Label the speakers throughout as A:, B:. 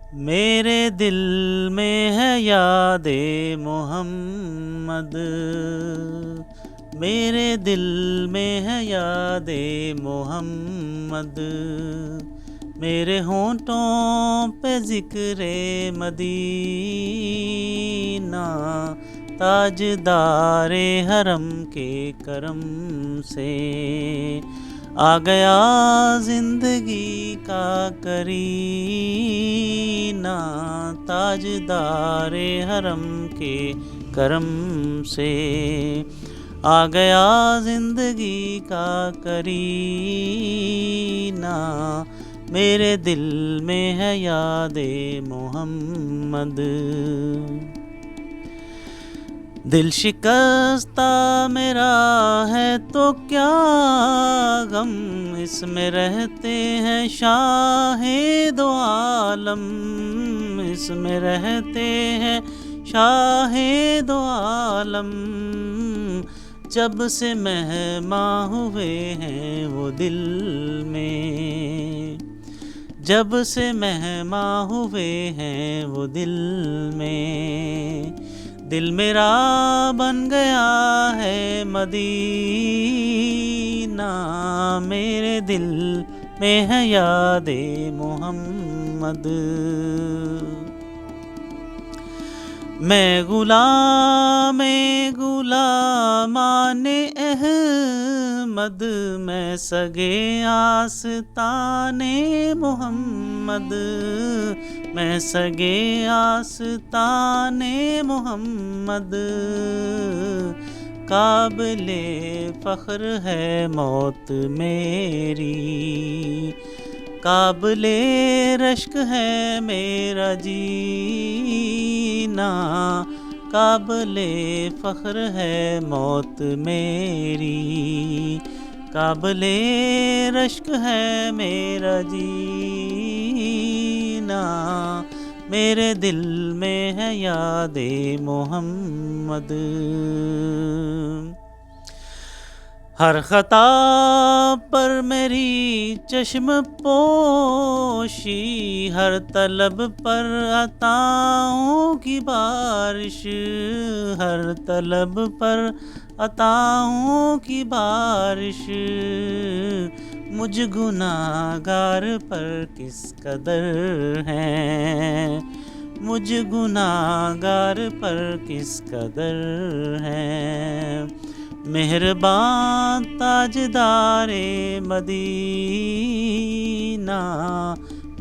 A: मेरे दिल में है यादे मोहम्मद, मेरे दिल में है यादे मोहम्मद, मेरे होंठों पे ज़िक्रे मदीना, ताजदारे हरम के करम से आ गया ज़िंदगी का करीना, ताजदारे हरम के करम से आ गया ज़िंदगी का करीना, मेरे दिल में है यादे मोहम्मद। दिल शिकस्ता मेरा है तो क्या गम, इसमें रहते हैं शाहे दो आलम, इसमें रहते हैं शाहे दो आलम, जब से मेहमां हुए हैं वो दिल में, जब से मेहमां हुए हैं वो दिल में, दिल मेरा बन गया है मदीना, मेरे दिल में है यादे मोहम्मद। मैं गुलामाने अहमद, मैं सगे आस्ताने मोहम्मद, मैं सगे आस्ताने मोहम्मद, काबिले फ़ख्र है मौत मेरी, काबिले रश्क है मेरा जीना, काबिले फ़ख्र है मौत मेरी, काबिले रश्क है मेरा जीना, मेरे दिल में है यादे मोहम्मद। हर ख़ता पर मेरी चश्म पोशी, हर तलब पर अताओं की बारिश, हर तलब पर अताओं की बारिश, मुझ गुनाहगार पर किस कदर है, मुझ गुनाहगार पर किस कदर है, मेहरबान ताजदारे मदीना,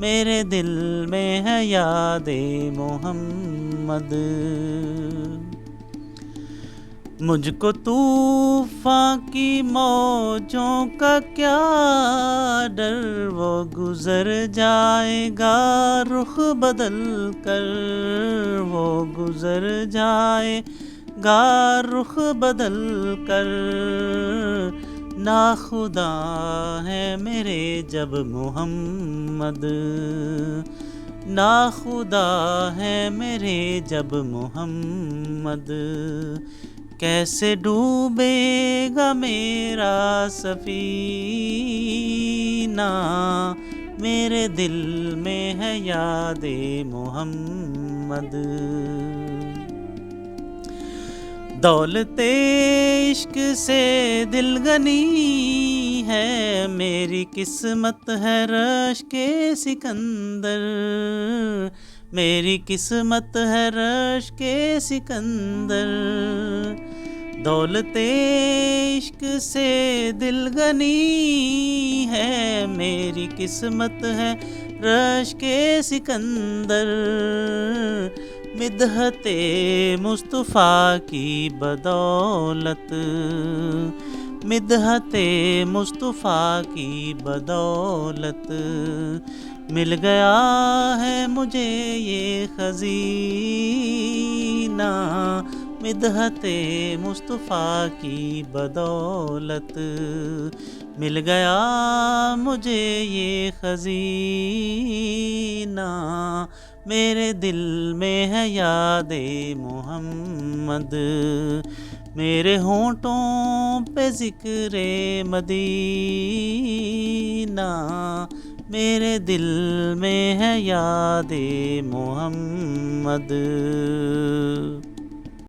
A: मेरे दिल में है यादे मोहम्मद। मुझको तूफ़ान की मौजों का क्या डर, वो गुज़र जाएगा रुख बदल कर, वो गुज़र जाएगा रुख बदल कर, नाखुदा है मेरे जब मोहम्मद, नाखुदा है मेरे जब मोहम्मद, कैसे डूबेगा मेरा सफ़ीना, मेरे दिल में है यादे मोहम्मद। दौलते इश्क से दिलगनी है मेरी किस्मत है रश के सिकंदर, मेरी किस्मत है रश के सिकंदर, दौलते इश्क से दिलगनी है मेरी किस्मत है रश के सिकंदर, मिदहते मुस्तफ़ा की बदौलत, मिदहते मुस्तफ़ा की बदौलत, मिल गया है मुझे ये खजीना, मिदहते मुस्तफ़ा की बदौलत, मिल गया मुझे ये खजीना, मेरे दिल में है यादे मोहम्मद, मेरे होंठों पे ज़िक्रे मदीना, मेरे दिल में है याद मोहम्मद।